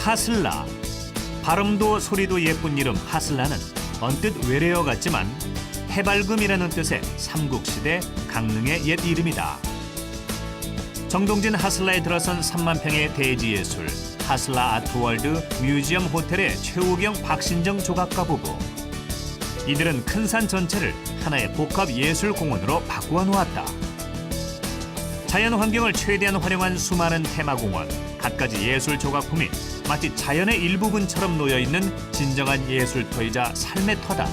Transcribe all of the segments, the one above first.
하슬라. 발음도 소리도 예쁜 이름 하슬라는 언뜻 외래어 같지만 해발금이라는 뜻의 삼국시대 강릉의 옛 이름이다. 정동진 하슬라에 들어선 3만 평의 대지예술 하슬라 아트월드 뮤지엄 호텔의 최우경 박신정 조각가 부부. 이들은 큰 산 전체를 하나의 복합예술공원으로 바꾸어 놓았다. 자연 환경을 최대한 활용한 수많은 테마공원, 갖가지 예술 조각품이 마치 자연의 일부분처럼 놓여있는 진정한 예술터이자 삶의 터다.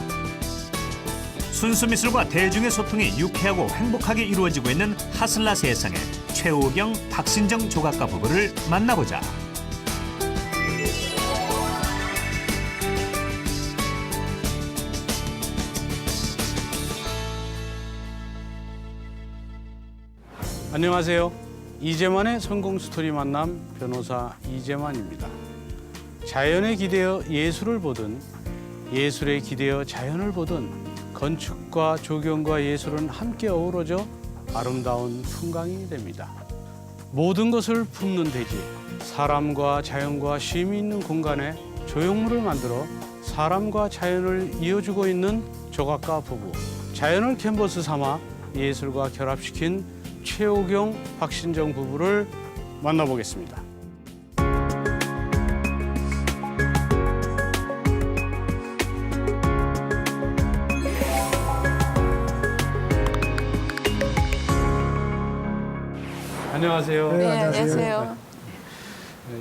순수미술과 대중의 소통이 유쾌하고 행복하게 이루어지고 있는 하슬라 세상의 최우경, 박신정 조각가 부부를 만나보자. 안녕하세요. 이재만의 성공 스토리 만남 변호사 이재만입니다. 자연에 기대어 예술을 보든 예술에 기대어 자연을 보든 건축과 조경과 예술은 함께 어우러져 아름다운 풍광이 됩니다. 모든 것을 품는 대지, 사람과 자연과 쉼이 있는 공간에 조형물을 만들어 사람과 자연을 이어주고 있는 조각가 부부. 자연을 캔버스 삼아 예술과 결합시킨 최우경, 박신정 부부를 만나보겠습니다. 안녕하세요. 네, 안녕하세요.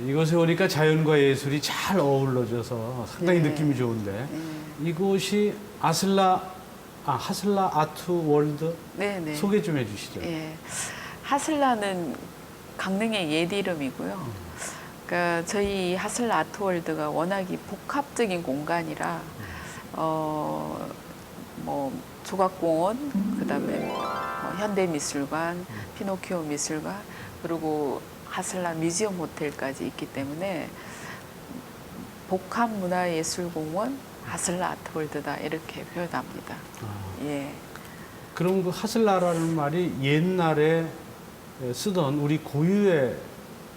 이곳에 오니까 자연과 예술이 잘 어우러져서 상당히 느낌이 좋은데 이곳이 하슬라 아트 월드 소개 좀 해주시죠. 네. 하슬라는 강릉의 옛 이름이고요. 그러니까 저희 하슬라 아트 월드가 워낙이 복합적인 공간이라 뭐 조각공원, 그다음에 현대미술관, 피노키오 미술관, 그리고 하슬라 뮤지엄 호텔까지 있기 때문에 복합문화예술공원 하슬라 아트월드다 이렇게 표현합니다. 예. 그럼 그 하슬라라는 말이 옛날에 쓰던 우리 고유의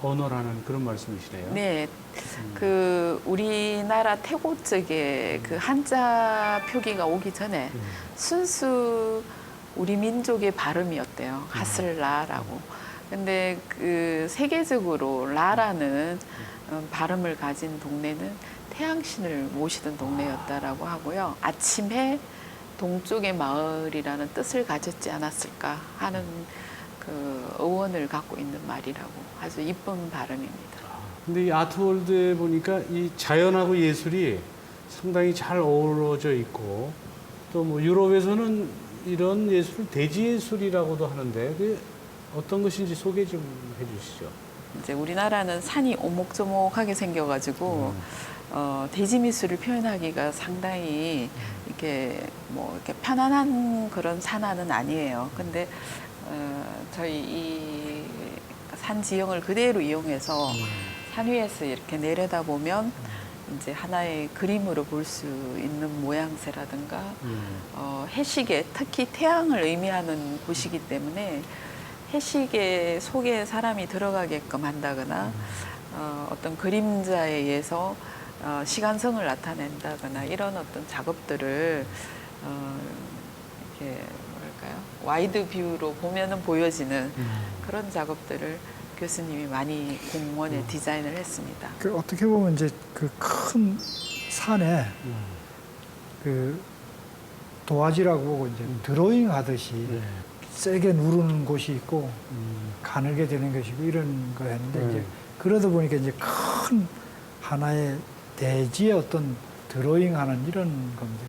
언어라는 그런 말씀이시네요. 네. 그 우리나라 태고 쪽에 그 한자 표기가 오기 전에 순수 우리 민족의 발음이었대요. 하슬라라고. 근데 그 세계적으로 라라는 발음을 가진 동네는 태양신을 모시던 동네였다라고 하고요. 아침에 동쪽의 마을이라는 뜻을 가졌지 않았을까 하는 그 어원을 갖고 있는 말이라고 아주 이쁜 발음입니다. 근데 이 아트월드에 보니까 이 자연하고 예술이 상당히 잘 어우러져 있고 또 뭐 유럽에서는 이런 예술을 대지예술이라고도 하는데 그 어떤 것인지 소개 좀 해주시죠. 이제 우리나라는 산이 오목조목하게 생겨가지고 대지미술을 표현하기가 상당히 이렇게 뭐 이렇게 편안한 그런 산화는 아니에요. 근데 저희 이 산 지형을 그대로 이용해서 산 위에서 이렇게 내려다 보면 이제 하나의 그림으로 볼 수 있는 모양새라든가 해시계, 특히 태양을 의미하는 곳이기 때문에 해시계 속에 사람이 들어가게끔 한다거나 어떤 그림자에 의해서 시간성을 나타낸다거나 이런 어떤 작업들을 이렇게 뭐랄까요, 와이드 뷰로 보면은 보여지는 그런 작업들을 교수님이 많이 공원에 디자인을 했습니다. 그 어떻게 보면 이제 그 큰 산에 그 도화지라고 보고 이제 드로잉 하듯이 세게 누르는 곳이 있고 가늘게 되는 것이고 이런 거였는데 이제 그러다 보니까 이제 큰 하나의 대지의 어떤 드로잉하는 이런 겁니다.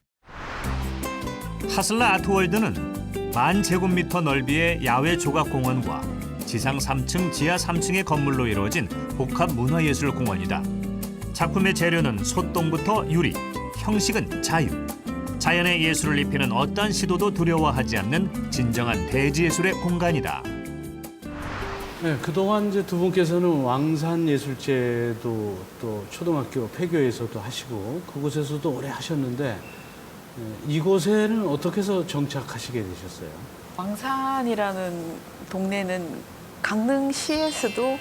하슬라 아트월드는 10,000제곱미터 넓이의 야외 조각공원과 지상 3층, 지하 3층의 건물로 이루어진 복합문화예술공원이다. 작품의 재료는 솥동부터 유리, 형식은 자유. 자연의 예술을 입히는 어떠한 시도도 두려워하지 않는 진정한 대지예술의 공간이다. 네, 그동안 이제 두 분께서는 왕산예술제도 또 초등학교 폐교에서도 하시고 그곳에서도 오래 하셨는데 이곳에는 어떻게 해서 정착하시게 되셨어요? 왕산이라는 동네는 강릉시에서도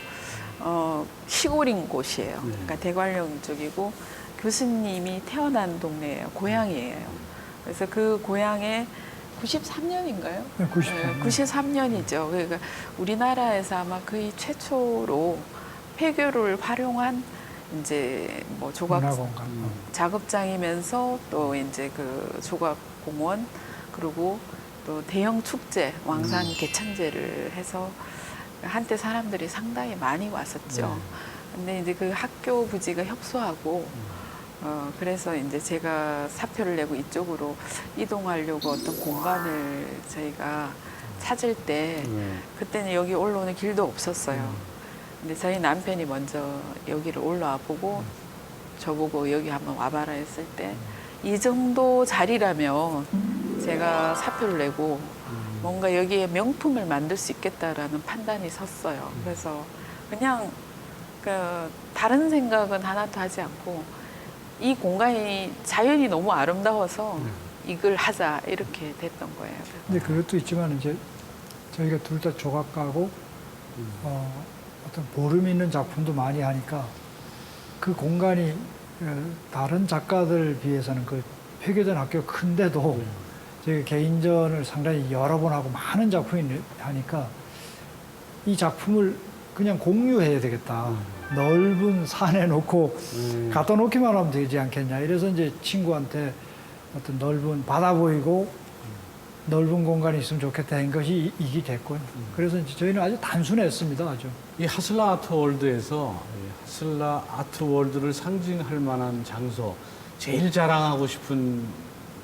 시골인 곳이에요. 그러니까 대관령 쪽이고 교수님이 태어난 동네예요. 고향이에요. 그래서 그 고향에 93년인가요? 네, 93년. 93년이죠. 그러니까 우리나라에서 아마 거의 최초로 폐교를 활용한 이제 뭐 조각 문화공간. 작업장이면서 또 이제 그 조각 공원 그리고 또 대형 축제 왕산 개천제를 해서 한때 사람들이 상당히 많이 왔었죠. 근데 이제 그 학교 부지가 협소하고 그래서 이제 제가 사표를 내고 이쪽으로 이동하려고 어떤 공간을 저희가 찾을 때 그때는 여기 올라오는 길도 없었어요. 근데 저희 남편이 먼저 여기를 올라와 보고 저보고 여기 한번 와봐라 했을 때 이 정도 자리라면 제가 사표를 내고 뭔가 여기에 명품을 만들 수 있겠다라는 판단이 섰어요. 그래서 그냥 그 다른 생각은 하나도 하지 않고 이 공간이 자연이 너무 아름다워서 이걸 하자 이렇게 됐던 거예요. 근데 그것도 있지만 이제 저희가 둘 다 조각가고 어떤 보름 있는 작품도 많이 하니까 그 공간이 다른 작가들 비해서는 그 폐교된 학교가 큰데도 저희가 개인전을 상당히 여러 번 하고 많은 작품이 하니까 이 작품을 그냥 공유해야 되겠다. 넓은 산에 놓고 갖다 놓기만 하면 되지 않겠냐. 이래서 이제 친구한테 어떤 넓은 바다 보이고 넓은 공간이 있으면 좋겠다 한 것이 이게 됐군. 그래서 이제 저희는 아주 단순했습니다. 아주. 이 하슬라 아트월드에서 하슬라 아트월드를 상징할 만한 장소, 제일 자랑하고 싶은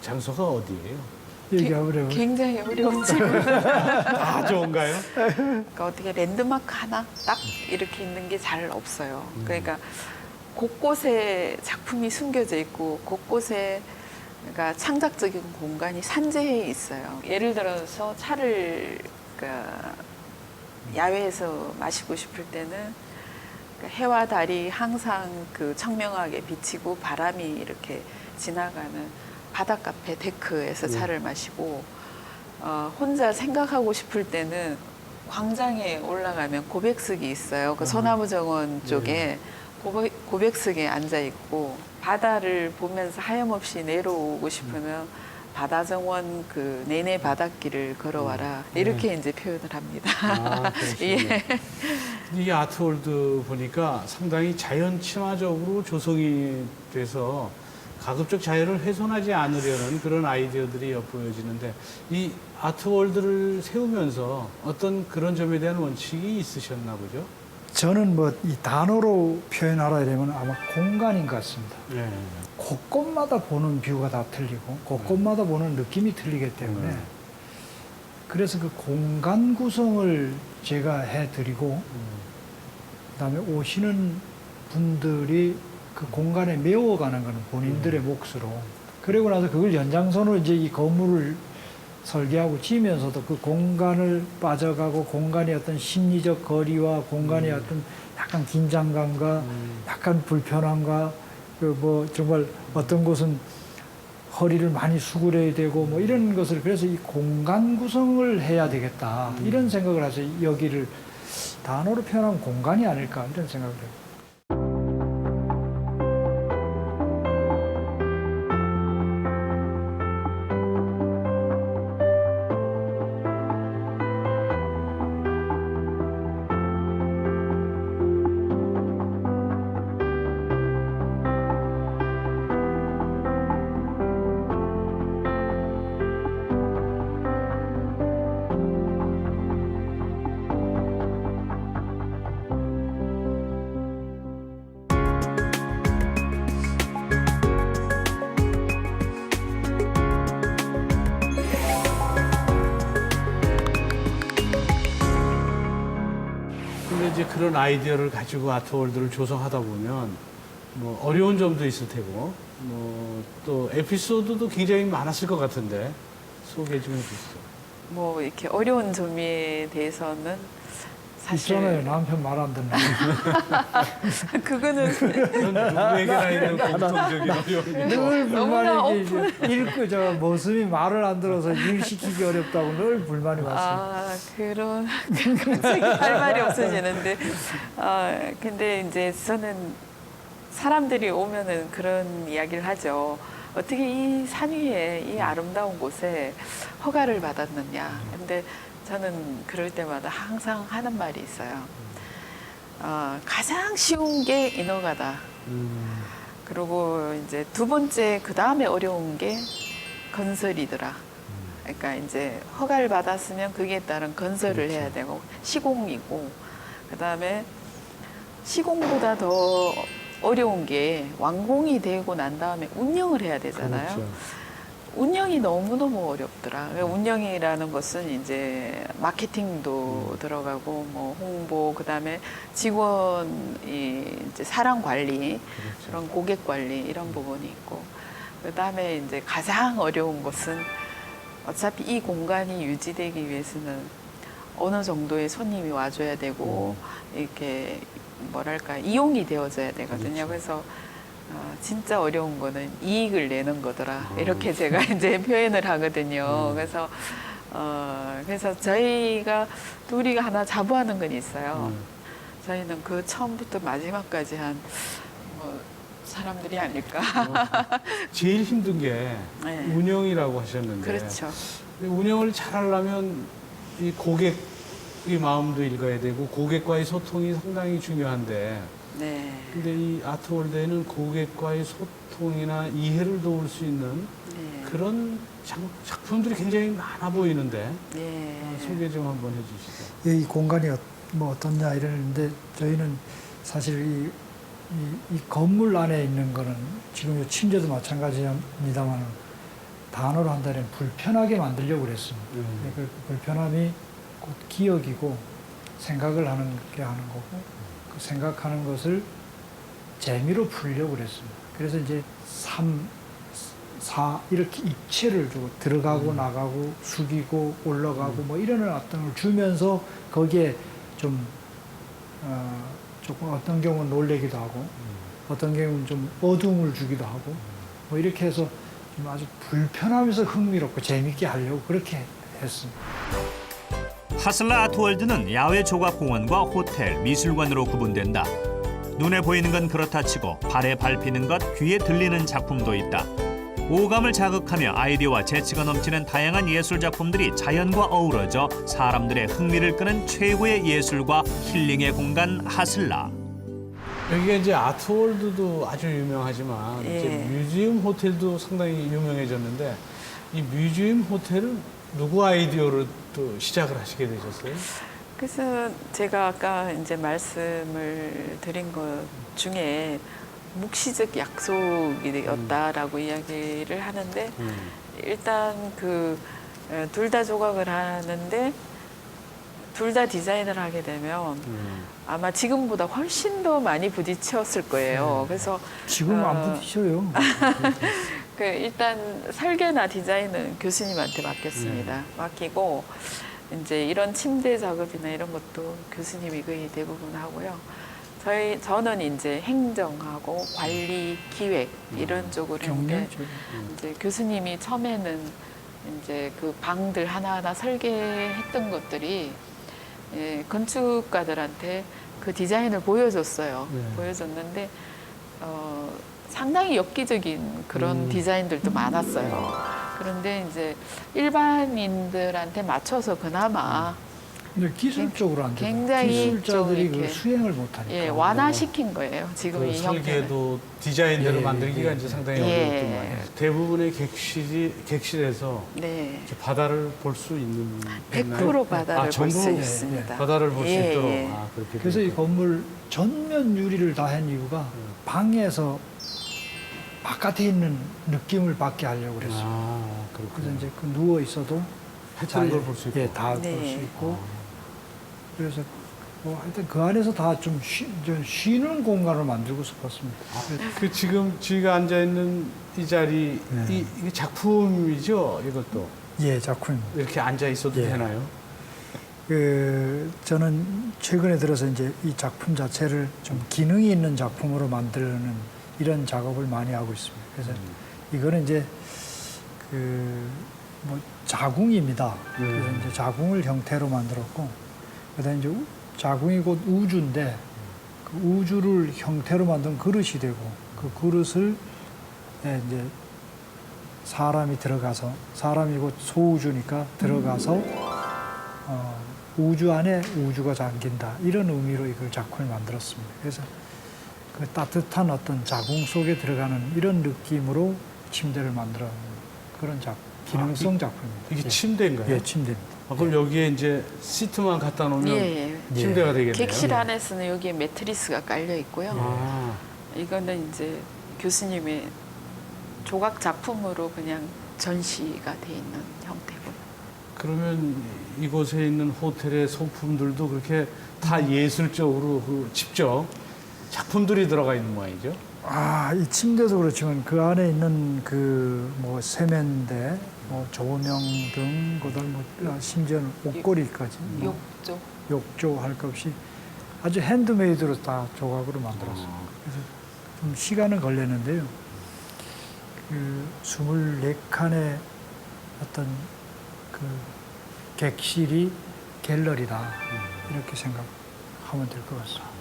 장소가 어디예요? 얘기해보려고. 굉장히 어려운 질문. 다 좋은가요? 그러니까 어떻게 랜드마크 하나 딱 이렇게 있는 게 잘 없어요. 그러니까 곳곳에 작품이 숨겨져 있고 곳곳에 그러니까 창작적인 공간이 산재해 있어요. 예를 들어서 차를 그러니까 야외에서 마시고 싶을 때는 그러니까 해와 달이 항상 그 청명하게 비치고 바람이 이렇게 지나가는 바닷카페 데크에서 차를 마시고 혼자 생각하고 싶을 때는 광장에 올라가면 고백석이 있어요. 그 소나무 정원 쪽에 고백석에 앉아 있고 바다를 보면서 하염없이 내려오고 싶으면 바다 정원 그 내내 바닷길을 걸어와라 이렇게 이제 표현을 합니다. 아, 예. 이 아트월드 보니까 상당히 자연 친화적으로 조성이 돼서 가급적 자연을 훼손하지 않으려는 그런 아이디어들이 엿보여지는데 이 아트월드를 세우면서 어떤 그런 점에 대한 원칙이 있으셨나 보죠? 저는 뭐 이 단어로 표현하라 되면 아마 공간인 것 같습니다. 네. 곳곳마다 보는 뷰가 다 틀리고 곳곳마다 보는 느낌이 틀리기 때문에 그래서 그 공간 구성을 제가 해드리고 그다음에 오시는 분들이 그 공간에 메워가는 거는 본인들의 몫으로 그리고 나서 그걸 연장선으로 이제 이 건물을 설계하고 지으면서도 그 공간을 빠져가고 공간의 어떤 심리적 거리와 공간의 어떤 약간 긴장감과 약간 불편함과 그 뭐 정말 어떤 곳은 허리를 많이 수그려야 되고 뭐 이런 것을 그래서 이 공간 구성을 해야 되겠다 이런 생각을 해서 여기를 단어로 표현하면 공간이 아닐까 이런 생각을 해요. 근데 이제 그런 아이디어를 가지고 아트월드를 조성하다 보면 뭐 어려운 점도 있을 테고 뭐 또 에피소드도 굉장히 많았을 것 같은데 소개 좀 해주시죠. 뭐 이렇게 어려운 점에 대해서는 있잖아요. 남편 말 안 듣는. 그거는 누구에게나 있는 공통적인 어려움이. 늘 너무나 불만이 읽고 저 모습이 말을 안 들어서 일시키기 어렵다고 늘 불만이 왔어요. 그런 할 말이 없어지는데 근데 이제 저는 사람들이 오면은 그런 이야기를 하죠. 어떻게 이 산 위에 이 아름다운 곳에 허가를 받았느냐. 근데 저는 그럴 때마다 항상 하는 말이 있어요. 가장 쉬운 게 인허가다. 그리고 이제 두 번째 그 다음에 어려운 게 건설이더라. 그러니까 이제 허가를 받았으면 거기에 따른 건설을 해야 되고 시공이고 그 다음에 시공보다 더 어려운 게 완공이 되고 난 다음에 운영을 해야 되잖아요. 그렇죠. 운영이 너무너무 어렵더라. 운영이라는 것은 이제 마케팅도 들어가고 뭐 홍보 그다음에 직원이 이제 사람 관리 그렇죠. 그런 고객 관리 이런 부분이 있고 그다음에 이제 가장 어려운 것은 어차피 이 공간이 유지되기 위해서는 어느 정도의 손님이 와줘야 되고 이렇게 뭐랄까 이용이 되어져야 되거든요. 그래서 진짜 어려운 거는 이익을 내는 거더라. 이렇게 제가 이제 표현을 하거든요. 그래서 저희가 둘이 하나 자부하는 건 있어요. 저희는 그 처음부터 마지막까지 한 사람들이 아닐까. 제일 힘든 게 네. 운영이라고 하셨는데 그렇죠. 운영을 잘하려면 이 고객의 마음도 읽어야 되고 고객과의 소통이 상당히 중요한데 네. 근데 이 아트월드에는 고객과의 소통이나 이해를 도울 수 있는 네. 그런 작품들이 굉장히 많아 보이는데 네. 소개 좀 한번 해주시죠. 이 공간이 뭐 어떻냐 이러는데 저희는 사실 이 건물 안에 있는 거는 지금 이 침대도 마찬가지입니다만 단어로 한다면 불편하게 만들려고 그랬습니다. 그 불편함이 곧 기억이고 생각을 하는 게 하는 거고 그 생각하는 것을 재미로 풀려고 그랬습니다. 그래서 이제 3, 4 이렇게 입체를 주고 들어가고 나가고 숙이고 올라가고 뭐 이런 어떤 걸 주면서 거기에 좀 조금 어떤 경우는 놀래기도 하고 어떤 경우는 좀 어두움을 주기도 하고 뭐 이렇게 해서 좀 아주 불편하면서 흥미롭고 재밌게 하려고 그렇게 했습니다. 하슬라 아트월드는 야외 조각공원과 호텔, 미술관으로 구분된다. 눈에 보이는 건 그렇다 치고 발에 밟히는 것, 귀에 들리는 작품도 있다. 오감을 자극하며 아이디어와 재치가 넘치는 다양한 예술 작품들이 자연과 어우러져 사람들의 흥미를 끄는 최고의 예술과 힐링의 공간 하슬라. 여기가 이제 아트월드도 아주 유명하지만 예. 이제 뮤지엄 호텔도 상당히 유명해졌는데 이 뮤지엄 호텔은 누구 아이디어로 또 시작을 하시게 되셨어요? 그래서 제가 아까 이제 말씀을 드린 것 중에 묵시적 약속이었다라고 이야기를 하는데 일단 그 둘 다 조각을 하는데 둘 다 디자인을 하게 되면 아마 지금보다 훨씬 더 많이 부딪혔을 거예요. 그래서 지금 안 부딪혀요. 그 일단 설계나 디자인은 교수님한테 맡겼습니다. 맡기고 이제 이런 침대 작업이나 이런 것도 교수님이 거의 대부분 하고요. 저는 이제 행정하고 관리, 기획 이런 쪽으로 했는데 이제 교수님이 처음에는 이제 그 방들 하나하나 설계했던 것들이 건축가들한테 그 디자인을 보여줬어요. 네. 보여줬는데 상당히 엽기적인 그런 디자인들도 많았어요. 그런데 이제 일반인들한테 맞춰서 그나마 근데 기술적으로 안 돼요. 굉장히 기술자들이 좀 그 이렇게 수행을 못하니까. 예, 완화시킨 거예요. 지금 그 이 형태는. 설계도 디자인대로 예, 만들기가 예, 이제 상당히 예. 어렵지만 대부분의 객실에서 네. 이제 바다를 볼 수 있는 100% 바다를 볼 수 전부 있습니다. 바다를 볼 수 예, 있도록 예. 그렇게 그래서 이 되고. 건물 전면 유리를 다 한 이유가 방에서 바깥에 있는 느낌을 받게 하려고 그랬어요. 그래서 그렇군요. 이제 그 누워 있어도 했던 걸 볼 수 있고. 예, 다 볼 수 네. 있고. 그래서 뭐 하여튼 그 안에서 다 좀 쉬는 공간을 만들고 싶었습니다. 그 지금 저희가 앉아 있는 이 자리 네. 이게 작품이죠, 이것도 예, 작품입니다. 이렇게 앉아 있어도 예. 되나요? 저는 최근에 들어서 이제 이 작품 자체를 좀 기능이 있는 작품으로 만드는 이런 작업을 많이 하고 있습니다. 그래서 이거는 이제 뭐 자궁입니다. 그래서 이제 자궁을 형태로 만들었고, 그다음에 이제 자궁이 곧 우주인데 그 우주를 형태로 만든 그릇이 되고, 그 그릇을 이제 사람이 들어가서, 사람이 곧 소우주니까 들어가서 우주 안에 우주가 잠긴다, 이런 의미로 이걸 작품을 만들었습니다. 그래서 그 따뜻한 어떤 자궁 속에 들어가는 이런 느낌으로 침대를 만들어 그런 기능성 작품입니다. 이게 예. 침대인가요? 예, 침대입니다. 그럼 여기에 이제 시트만 갖다 놓으면 예, 예. 침대가 되겠네요. 객실 안에서는 여기에 매트리스가 깔려 있고요. 아, 이거는 이제 교수님의 조각 작품으로 그냥 전시가 돼 있는 형태고요. 그러면 이곳에 있는 호텔의 소품들도 그렇게 다 예술적으로 직접 작품들이 들어가 있는 모양이죠? 이 침대도 그렇지만 그 안에 있는 뭐 세면대, 뭐 조명 등, 그다음 뭐 심지어는 옷걸이까지, 뭐 욕조. 욕조 할 것 없이 아주 핸드메이드로 다 조각으로 만들었어요. 그래서 좀 시간은 걸렸는데요. 24칸의 어떤 객실이 갤러리다, 이렇게 생각하면 될 것 같습니다.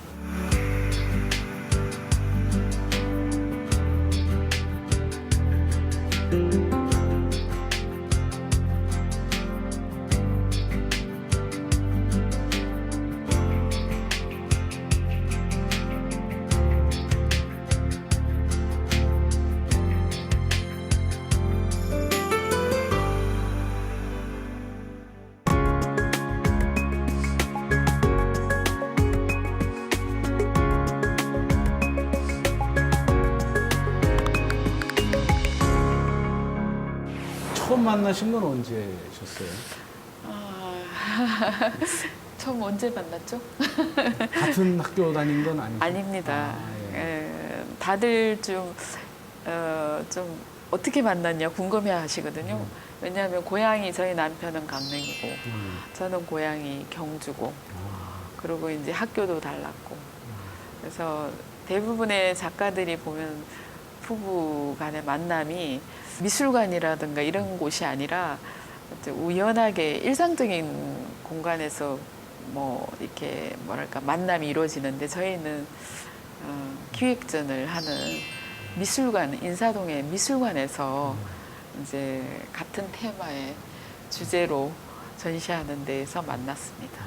처음 만나신 건 언제셨어요? 처음 언제 만났죠? 같은 학교 다닌 건 아니죠? 아닙니다. 예. 다들 좀 어떻게 만났냐 궁금해 하시거든요. 왜냐하면 고향이 저희 남편은 강릉이고 저는 고향이 경주고, 그리고 이제 학교도 달랐고, 그래서 대부분의 작가들이 보면 부부 간의 만남이 미술관이라든가 이런 곳이 아니라 우연하게 일상적인 공간에서 뭐 이렇게 뭐랄까 만남이 이루어지는데, 저희는 기획전을 하는 미술관, 인사동의 미술관에서 이제 같은 테마의 주제로 전시하는 데에서 만났습니다.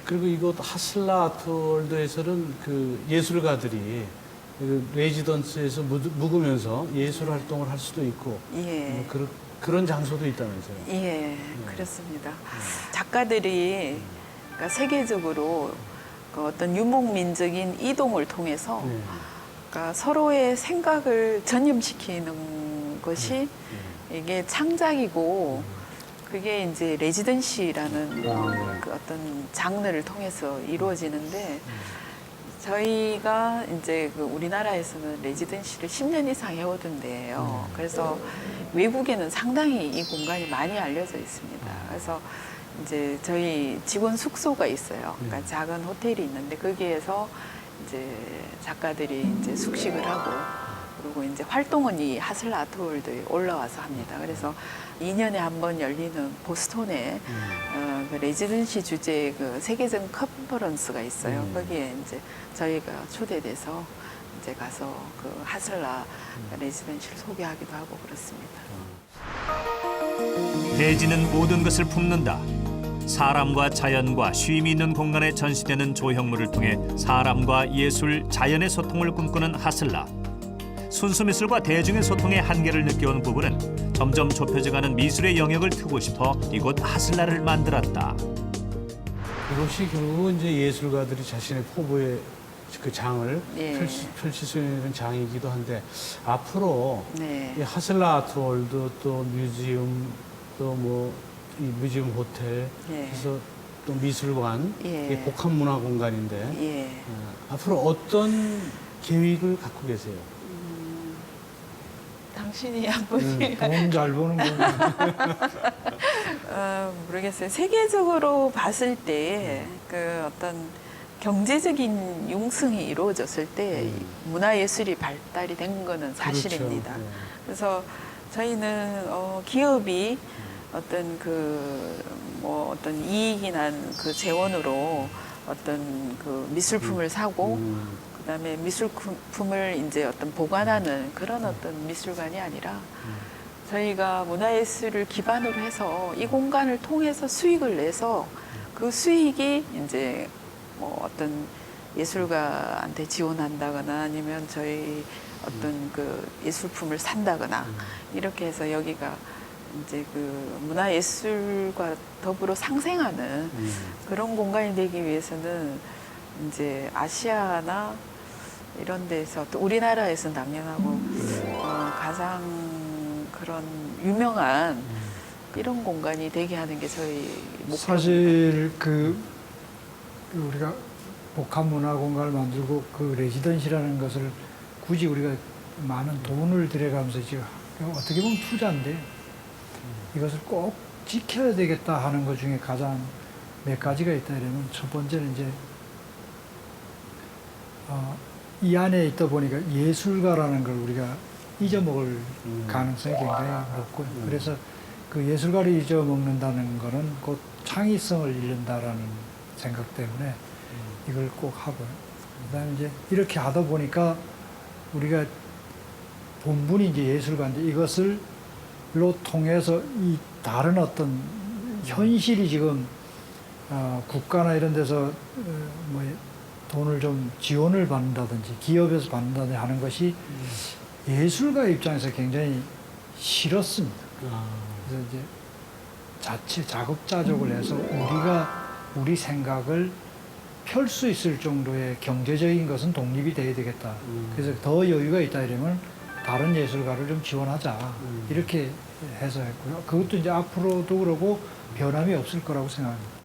그리고 이곳 하슬라 아트월드에서는 그 예술가들이 그 레지던스에서 묵으면서 예술 활동을 할 수도 있고, 예. 그런 장소도 있다면서요? 예, 그렇습니다. 작가들이 그러니까 세계적으로 그 어떤 유목민적인 이동을 통해서 네. 그러니까 서로의 생각을 전염시키는 것이 이게 창작이고, 그게 이제 레지던시라는 그 어떤 장르를 통해서 이루어지는데, 저희가 이제 그 우리나라에서는 레지던시를 10년 이상 해오던 데예요. 그래서 외국에는 상당히 이 공간이 많이 알려져 있습니다. 그래서 이제 저희 직원 숙소가 있어요. 그러니까 작은 호텔이 있는데 거기에서 이제 작가들이 이제 숙식을 하고, 그리고 이제 활동은 이 하슬라 아트월드에 올라와서 합니다. 그래서 2년에 한 번 열리는 보스톤에 그 레지던시 주제의 그 세계적 컨퍼런스가 있어요. 거기에 이제 저희가 초대돼서 이제 가서 그 하슬라 레지던시를 소개하기도 하고 그렇습니다. 대지는 모든 것을 품는다. 사람과 자연과 쉼이 있는 공간에 전시되는 조형물을 통해 사람과 예술, 자연의 소통을 꿈꾸는 하슬라. 순수 미술과 대중의 소통의 한계를 느껴온 부부는 점점 좁혀져가는 미술의 영역을 트고 싶어 이곳 하슬라를 만들었다. 이것이 결국은 이제 예술가들이 자신의 포부의 그 장을 예. 펼칠 수 있는 장이기도 한데, 앞으로 네. 이 하슬라 아트월드, 또 뮤지엄, 또 뭐 이 뮤지엄 호텔, 예. 그래서 또 미술관, 예. 이 복합 문화 공간인데, 예. 앞으로 어떤 계획을 갖고 계세요? 당신이 한번 돈 잘 버는구나. 모르겠어요. 세계적으로 봤을 때 그 어떤 경제적인 융성이 이루어졌을 때 문화예술이 발달이 된 거는 사실입니다. 그렇죠. 네. 그래서 저희는 기업이 어떤 어떤 이익이 난 그 재원으로 어떤 그 미술품을 사고 그다음에 미술품을 이제 어떤 보관하는 그런 어떤 미술관이 아니라 저희가 문화예술을 기반으로 해서 이 공간을 통해서 수익을 내서 그 수익이 이제 뭐 어떤 예술가한테 지원한다거나 아니면 저희 어떤 그 예술품을 산다거나 이렇게 해서 여기가 이제 그 문화예술과 더불어 상생하는 그런 공간이 되기 위해서는 이제 아시아나 이런 데서 또 우리나라에서 당연하고 가장 그런 유명한 이런 공간이 되게 하는 게 저희 목표입니다. 사실 우리가 복합문화공간을 만들고 그 레지던시라는 것을 굳이 우리가 많은 돈을 들여가면서 지금 어떻게 보면 투자인데 이것을 꼭 지켜야 되겠다 하는 것 중에 가장 몇 가지가 있다 이러면 첫 번째는 이제 이 안에 있다 보니까 예술가라는 걸 우리가 잊어먹을 가능성이 굉장히 높고요. 그래서 그 예술가를 잊어먹는다는 거는 곧 창의성을 잃는다라는 생각 때문에 이걸 꼭 하고요. 그다음에 이제 이렇게 하다 보니까 우리가 본분이 이제 예술가인데 이것을로 통해서 이 다른 어떤 현실이 지금 국가나 이런 데서 뭐 돈을 좀 지원을 받는다든지 기업에서 받는다든지 하는 것이 예술가 입장에서 굉장히 싫었습니다. 그래서 이제 자체 자급자족을 해서 우리 생각을 펼 수 있을 정도의 경제적인 것은 독립이 돼야 되겠다. 그래서 더 여유가 있다 이러면 다른 예술가를 좀 지원하자. 이렇게 해서 했고요. 그것도 이제 앞으로도 그러고 변함이 없을 거라고 생각합니다.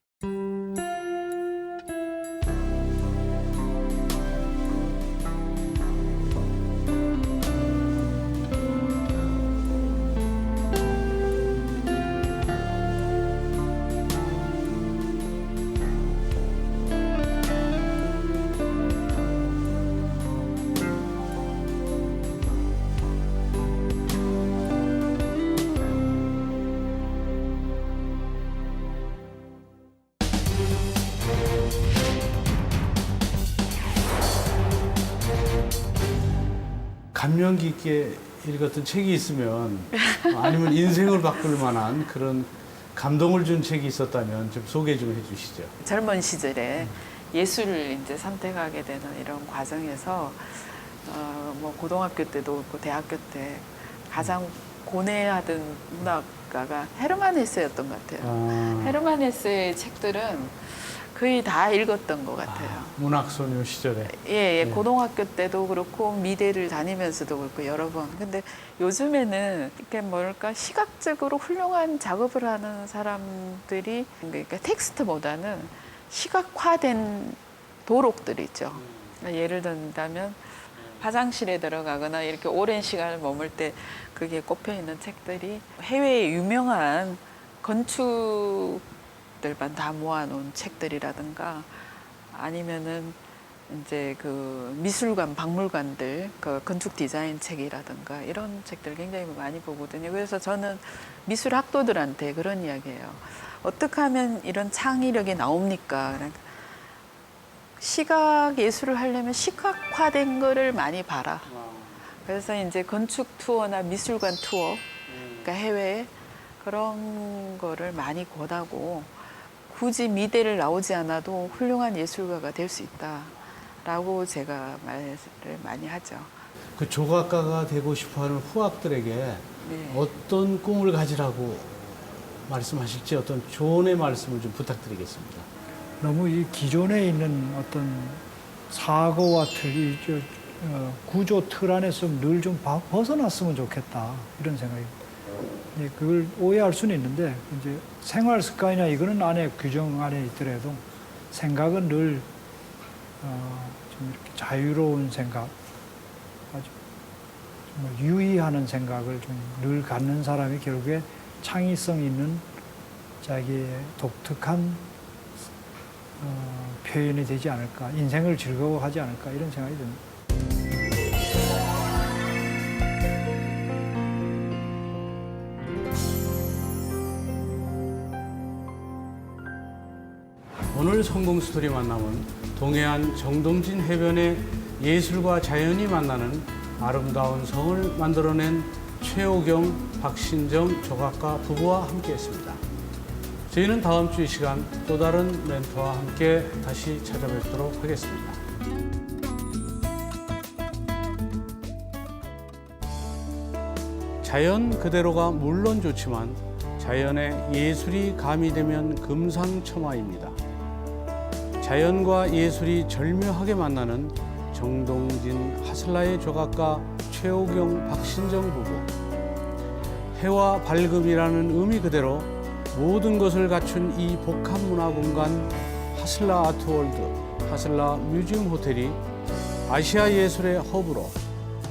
감명 깊게 읽었던 책이 있으면 아니면 인생을 바꿀 만한 그런 감동을 준 책이 있었다면 좀 소개 좀 해주시죠. 젊은 시절에 예술을 이제 선택하게 되는 이런 과정에서 뭐 고등학교 때도 그렇고 대학교 때 가장 고뇌하던 문학가가 헤르만 헤세였던 것 같아요. 헤르만 헤세의 책들은 거의 다 읽었던 것 같아요. 문학소녀 시절에. 예, 네. 고등학교 때도 그렇고 미대를 다니면서도 그렇고 여러 번. 근데 요즘에는 이렇게 뭘까 시각적으로 훌륭한 작업을 하는 사람들이 그러니까 텍스트보다는 시각화된 도록들 있죠. 예를 든다면 화장실에 들어가거나 이렇게 오랜 시간을 머물 때 그게 꼽혀 있는 책들이 해외의 유명한 건축들만 다 모아놓은 책들이라든가 아니면은 이제 그 미술관, 박물관들, 그 건축 디자인 책이라든가 이런 책들 굉장히 많이 보거든요. 그래서 저는 미술 학도들한테 그런 이야기예요. 어떻게 하면 이런 창의력이 나옵니까? 시각 예술을 하려면 시각화된 거를 많이 봐라. 그래서 이제 건축 투어나 미술관 투어, 그러니까 해외에 그런 거를 많이 권하고 굳이 미대를 나오지 않아도 훌륭한 예술가가 될 수 있다라고 제가 말을 많이 하죠. 그 조각가가 되고 싶어하는 후학들에게 네. 어떤 꿈을 가지라고 말씀하실지 어떤 조언의 말씀을 좀 부탁드리겠습니다. 너무 이 기존에 있는 어떤 사고와 틀, 구조 틀 안에서 늘 좀 벗어났으면 좋겠다 이런 생각입니다. 그걸 오해할 수는 있는데 이제 생활 습관이나 이거는 안에 규정 안에 있더라도 생각은 늘 좀 이렇게 자유로운 생각, 아주 뭐 유의하는 생각을 좀 늘 갖는 사람이 결국에 창의성 있는 자기의 독특한 표현이 되지 않을까, 인생을 즐거워하지 않을까 이런 생각이 듭니다. 오늘 성공 스토리 만남은 동해안 정동진 해변의 예술과 자연이 만나는 아름다운 성을 만들어낸 최호경, 박신정 조각가 부부와 함께했습니다. 저희는 다음 주 이 시간 또 다른 멘토와 함께 다시 찾아뵙도록 하겠습니다. 자연 그대로가 물론 좋지만 자연에 예술이 가미되면 금상첨화입니다. 자연과 예술이 절묘하게 만나는 정동진 하슬라의 조각가 최호경 박신정 부부. 해와 밝음이라는 의미 그대로 모든 것을 갖춘 이 복합문화 공간 하슬라 아트월드, 하슬라 뮤지엄 호텔이 아시아 예술의 허브로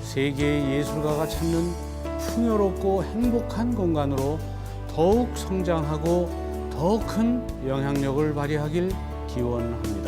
세계의 예술가가 찾는 풍요롭고 행복한 공간으로 더욱 성장하고 더 큰 영향력을 발휘하길 기원합니다.